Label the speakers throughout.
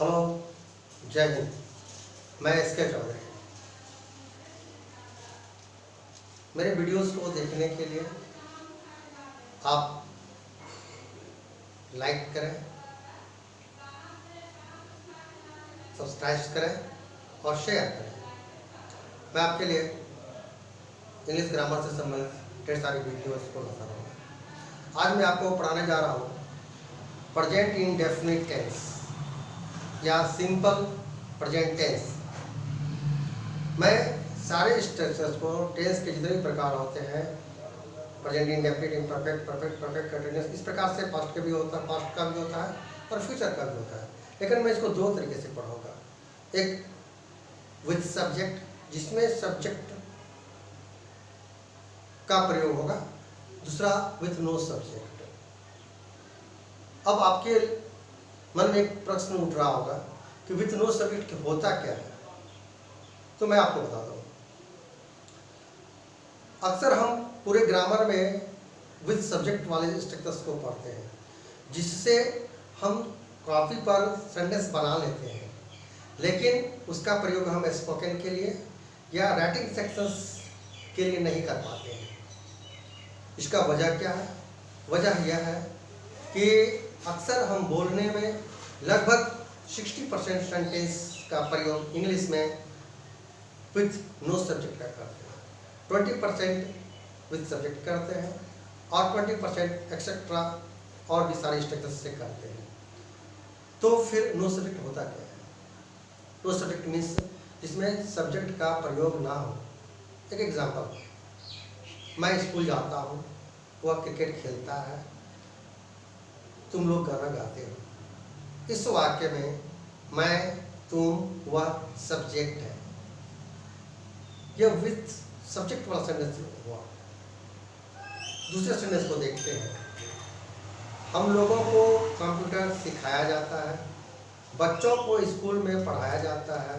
Speaker 1: Hello, जय हिंद। मैं SK Chaudhary. मेरे वीडियोस को देखने के लिए आप लाइक करें, सब्सक्राइब करें और शेयर करें। मैं आपके लिए इंग्लिश ग्रामर से संबंधित ढेर सारी वीडियोस को लाता रहूँगा। आज मैं आपको पढ़ाने जा रहा हूँ प्रेजेंट इंडेफिनिट टेंस या सिंपल प्रेजेंट टेंस। मैं सारे स्ट्रक्चर्स को, टेंस के जितने भी प्रकार होते हैं, present indefinite, imperfect, perfect, perfect continuous, इस प्रकार से पास्ट का भी होता है, पास्ट का भी होता है और फ्यूचर का भी होता है। लेकिन मैं इसको दो तरीके से पढ़ाऊंगा। एक विद सब्जेक्ट, जिसमें सब्जेक्ट का प्रयोग होगा, दूसरा विथ नो सब्जेक्ट। अब आपके मन में एक प्रश्न उठ रहा होगा कि विथ नो सब्जेक्ट होता क्या है, तो मैं आपको बताता हूँ। अक्सर हम पूरे ग्रामर में विथ सब्जेक्ट वाले स्ट्रक्चर्स को पढ़ते हैं, जिससे हम कॉपी पर सेंटेंस बना लेते हैं, लेकिन उसका प्रयोग हम स्पोकन के लिए या राइटिंग सेक्शंस के लिए नहीं कर पाते हैं। इसका वजह क्या है? वजह यह है कि अक्सर हम बोलने में लगभग 60% सेंटेंस का प्रयोग इंग्लिश में विथ नो सब्जेक्ट का करते हैं, 20% विथ सब्जेक्ट करते हैं और 20% एक्सेट्रा और भी सारे स्ट्रक्चर्स से करते हैं। तो फिर नो सब्जेक्ट होता क्या है? नो सब्जेक्ट मीन्स जिसमें सब्जेक्ट का प्रयोग ना हो। एक एग्जांपल, मैं स्कूल जाता हूँ, वह क्रिकेट खेलता है, तुम लोग गाना गाते हो। इस वाक्य में मैं, तुम, वह सब्जेक्ट है। यह विथ सब्जेक्ट वाला सेंटेंस हुआ। दूसरे सेंटेंस को देखते हैं। हम लोगों को कंप्यूटर सिखाया जाता है, बच्चों को स्कूल में पढ़ाया जाता है,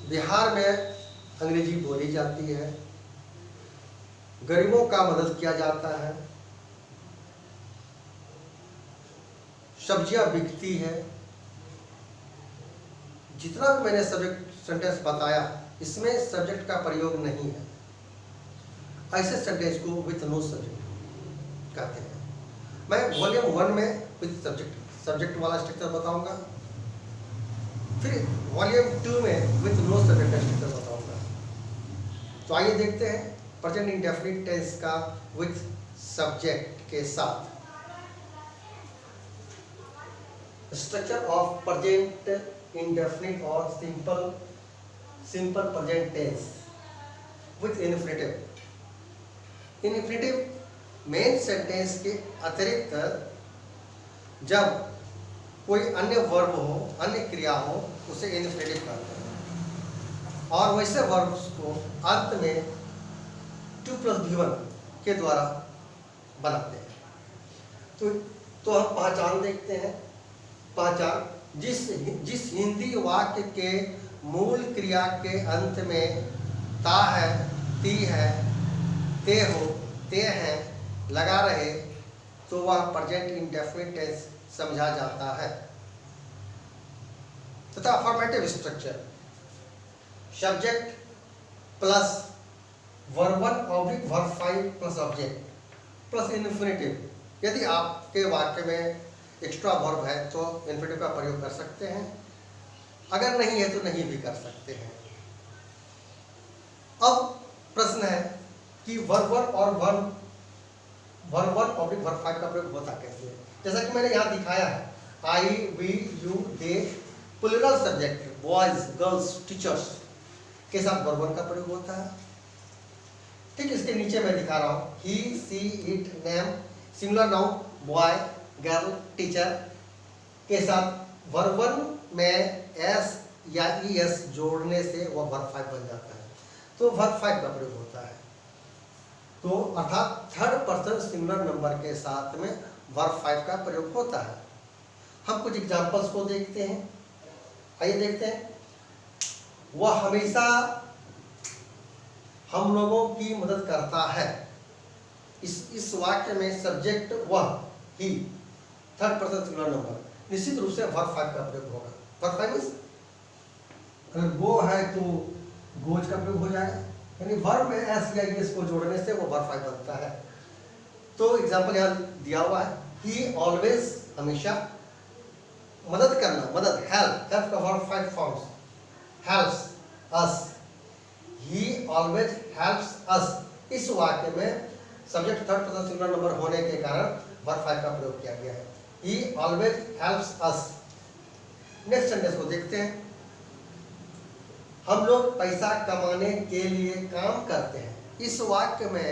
Speaker 1: बिहार में अंग्रेजी बोली जाती है, गरीबों का मदद किया जाता है, सब्जियां बिकती है। जितना भी मैंने सब्जेक्ट सेंटेंस बताया, इसमें सब्जेक्ट का प्रयोग नहीं है। ऐसे सेंटेंस को विथ नो सब्जेक्ट कहते हैं। मैं वॉल्यूम 1 में विथ सब्जेक्ट वाला स्ट्रक्चर बताऊंगा, फिर वॉल्यूम 2 में विथ नो सब्जेक्ट का स्ट्रक्चर बताऊंगा। तो आइए देखते हैं प्रेजेंट इंडेफिनिट टेंस का विथ सब्जेक्ट के साथ। स्ट्रक्चर ऑफ प्रेजेंट इंडेफिनिट और simple present tense with infinitive. Infinitive main sentence के अतिरिक्त जब कोई अन्य वर्ब हो, अन्य क्रिया हो, उसे इन्फिनेटिव कहते हैं। और वैसे वर्ब्स को अंत में 2+V1 के द्वारा बनाते हैं। तो हम पहचान देखते हैं। पहचान, जिस हिंदी वाक्य के मूल क्रिया के अंत में ता है, ती है, ते हो, ते हैं लगा रहे, तो वह प्रेजेंट इंडेफिनिट टेंस समझा जाता है। तथा affirmative structure, subject plus verb 1 oblique verb 5 plus object plus infinitive. यदि आपके वाक्य में एक्स्ट्रा वर्ब है तो इन्फिनेटिव का प्रयोग कर सकते हैं, अगर नहीं है तो नहीं भी कर सकते हैं। अब प्रश्न है कि वर्ब 1 और वर्ब 1 ऑब्लिक वर्ब 5 का प्रयोग होता कैसे है? जैसा कि मैंने यहाँ दिखाया है, I, we, you, they, plural subject boys, girls, teachers के साथ वर्ब 1 का प्रयोग होता है। ठीक, इसके नीचे मैं दिखा रहा हूँ, he, she, it, name, singular noun boy, girl, teacher के साथ वर्ब 1 में एस या ईएस जोड़ने से वह वर्ब 5 बन जाता है, तो वर्ब 5 का प्रयोग होता है। तो अर्थात थर्ड पर्सन सिंगुलर नंबर के साथ में वर्ब 5 का प्रयोग होता है। हम कुछ एग्जांपल्स को देखते हैं। आइए देखते हैं। वह हमेशा हम लोगों की मदद करता है। इस वाक्य में सब्जेक्ट वह, ही, थर्ड पर्सन सिंगुलर नंबर, निश्चित रूप से वर्ब 5 का प्रयोग होगा। वर्ब 5 मीन्स अगर गो है तो गोज का प्रयोग हो जाएगा, यानी वर्ब में एस या एस को जोड़ने से वो वर्ब 5 बनता है। तो एग्जाम्पल यहाँ दिया हुआ है, ही ऑलवेज, हमेशा, मदद करना, मदद, हेल्प, हेल्प का वर्ब 5 फॉर्म्स, हेल्प्स अस, ही ऑलवेज हेल्प्स अस। इस वाक्य में subject third person singular number होने के कारण वर्ब 5 का प्रयोग किया गया है, ही always helps us. Next sentence को देखते हैं, हम लोग पैसा कमाने के लिए काम करते हैं। इस वाक्य में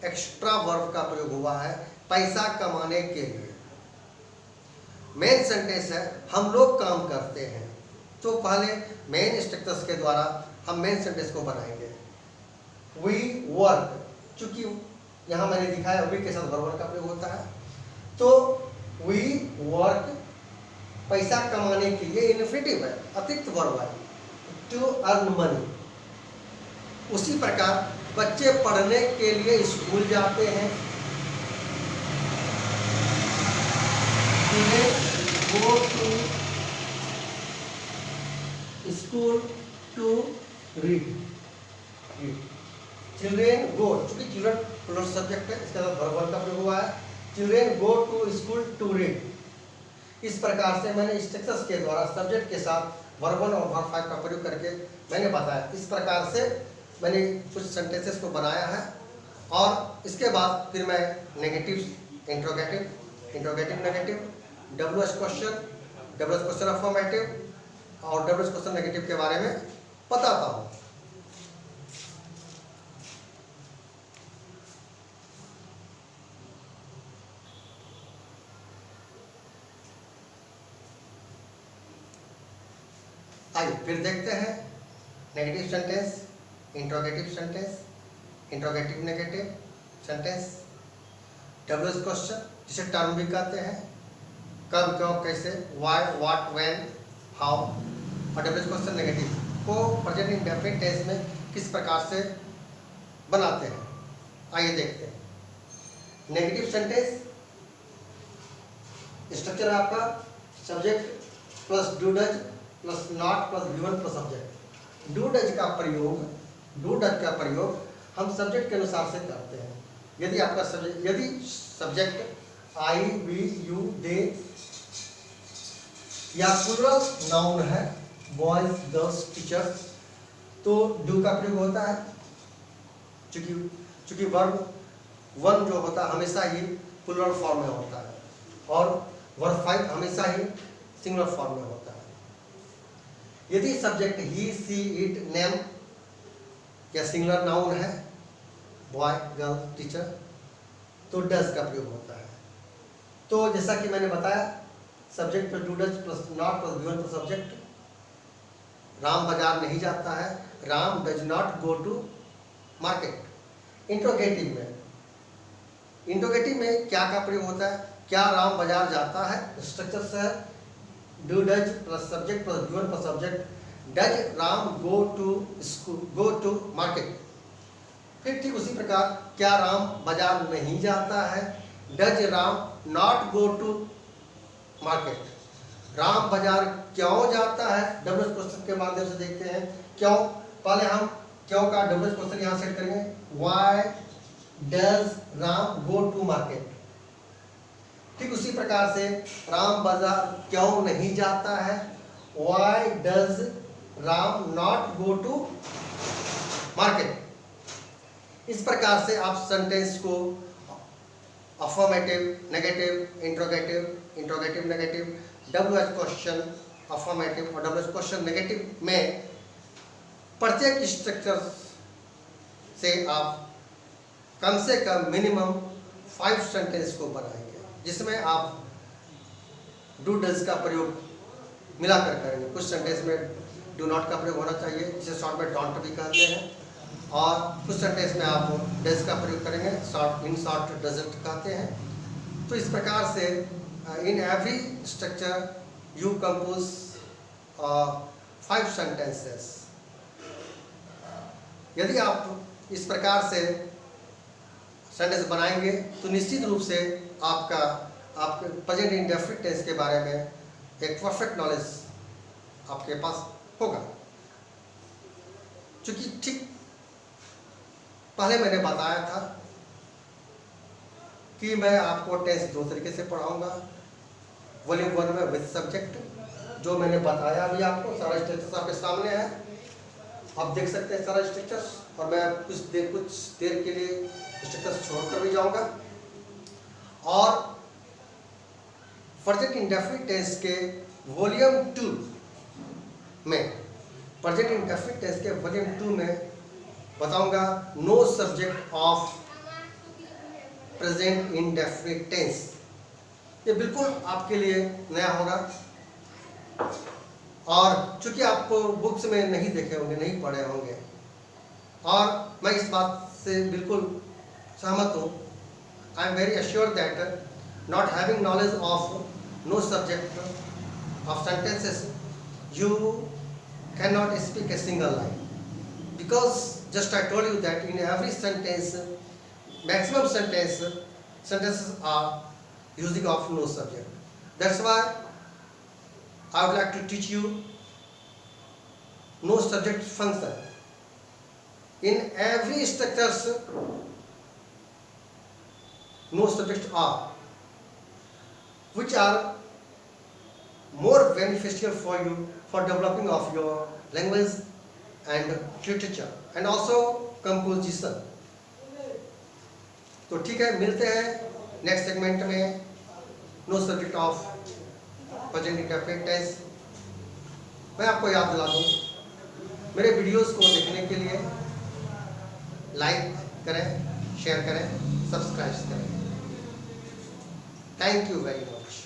Speaker 1: एक्स्ट्रा वर्ब का प्रयोग हुआ है, पैसा कमाने के लिए। मेन सेंटेंस है हम लोग काम करते हैं, तो पहले मेन स्ट्रक्चर्स के द्वारा हम मेन सेंटेंस को बनाएंगे। वी वर्क, चूंकि यहाँ मैंने दिखाया वी के साथ वर्ब का प्रयोग होता है, तो वी वर्क पैसा कमाने के लिए इन्फिनिटिव है, अतिरिक्त वर्ब है, टू अर्न मनी। उसी प्रकार बच्चे पढ़ने के लिए स्कूल जाते हैं, go to school to read. Children go, चूंकि चिल्ड्रन प्लूरल सब्जेक्ट है, इसके साथ वर्ब का प्रयोग हुआ है, children go to school to read. इस प्रकार से मैंने स्ट्रक्चर्स के द्वारा सब्जेक्ट के साथ वर्ब 1 और वर्ब 5 का प्रयोग करके मैंने बताया। इस प्रकार से मैंने कुछ सेंटेंसेस को बनाया है, और इसके बाद फिर मैं negative, interrogative negative, WH question affirmative और डब्ल्यूएच क्वेश्चन नेगेटिव के बारे में बताता हूँ। आइए फिर देखते हैं negative sentence, interrogative sentence, interrogative negative sentence, WH question जिसे टर्म भी कहते हैं, कब, क्यों, कैसे, व्हाई, व्हाट, व्हेन, हाउ, और डब्ल्यूएच क्वेश्चन नेगेटिव को प्रेजेंट इंडेफिनिट टेंस में किस प्रकार से बनाते हैं। आइए देखते हैं। नेगेटिव सेंटेंस स्ट्रक्चर है आपका subject plus do does plus not plus given plus subject. Do does का प्रयोग हम सब्जेक्ट के अनुसार से करते हैं। यदि सब्जेक्ट आई, वी, यू, दे या प्लूरल नाउन है, बॉयज, गर्ल्स, टीचर्स, तो डू का प्रयोग होता है। चूंकि वर्ब 1 जो होता है हमेशा ही प्लूरल फॉर्म में होता है, और वर्ब 5 हमेशा ही सिंगुलर फॉर्म में होता है। यदि subject he, she, it, name या सिंगुलर नाउन है, बॉय, गर्ल, टीचर, तो डज का प्रयोग होता है। तो जैसा कि मैंने बताया, subject plus do does plus not plus given plus subject. Ram बाजार नहीं जाता है, Ram does not go to market. Interrogative में क्या का प्रयोग होता है, क्या राम बाजार जाता है। स्ट्रक्चर से do does plus subject plus given plus subject, does Ram go to market. फिर ठीक उसी प्रकार क्या राम बाजार नहीं जाता है, does Ram not go to market. Ram बाजार क्यों जाता है, डब्ल्यूएच क्वेश्चन के माध्यम से देखते हैं। क्यों, पहले हम क्यों का डब्ल्यूएच क्वेश्चन यहाँ सेट करेंगे, why does Ram go to market. ठीक उसी प्रकार से राम बाजार क्यों नहीं जाता है, why does Ram not go to market. इस प्रकार से आप सेंटेंस को affirmative, negative, interrogative negative, WH question affirmative और डब्ल्यूएच क्वेश्चन नेगेटिव में प्रत्येक स्ट्रक्चर से आप कम से कम मिनिमम 5 सेंटेंस को बनाएंगे, जिसमें आप डू डज का प्रयोग मिलाकर करेंगे। कुछ सेंटेंस में डू नॉट का प्रयोग होना चाहिए, जिसे शॉर्ट में डोंट भी कहते हैं, और कुछ सेंटेंस में आप डज का प्रयोग करेंगे, इन शॉर्ट डजंट कहते हैं। तो इस प्रकार से in every structure you compose 5 sentence बनाएंगे तो निश्चित रूप से आपके प्रेजेंट इंडेफिनिट टेंस के बारे में एक परफेक्ट नॉलेज आपके पास होगा। क्योंकि ठीक पहले मैंने बताया था कि मैं आपको टेंस दो तरीके से पढ़ाऊंगा। वॉल्यूम 1 में विद सब्जेक्ट, जो मैंने बताया अभी आपको, सारा स्ट्रक्चर आपके सामने है, आप देख सकते हैं सारा स्ट्रक्चर। और मैं कुछ देर के लिए स्ट्रक्चर छोड़कर भी जाऊंगा। और प्रेजेंट इंडेफिनिट टेंस के वॉल्यूम 2 में, प्रेजेंट इंडेफिनिट टेंस के वॉल्यूम 2 में बताऊंगा no subject of present indefinite tense. ये बिल्कुल आपके लिए नया होगा और चूंकि आप बुक्स में नहीं देखे होंगे, नहीं पढ़े होंगे, और मैं इस बात से बिल्कुल सहमत हूँ। I am very assured that not having knowledge of no subject of sentences you can not speak a single line, because just I told you that in every sentence maximum sentences are using of no subject. That's why I would like to teach you no subject function. In every structures, no subjects are, which are more beneficial for you for developing of your language and literature and also composition. तो ठीक है, मिलते हैं next segment में no subject of present indefinite tense. मैं आपको याद दिला दूँ, मेरे वीडियोस को देखने के लिए लाइक करें, शेयर करें, सब्सक्राइब करें। Thank you very much.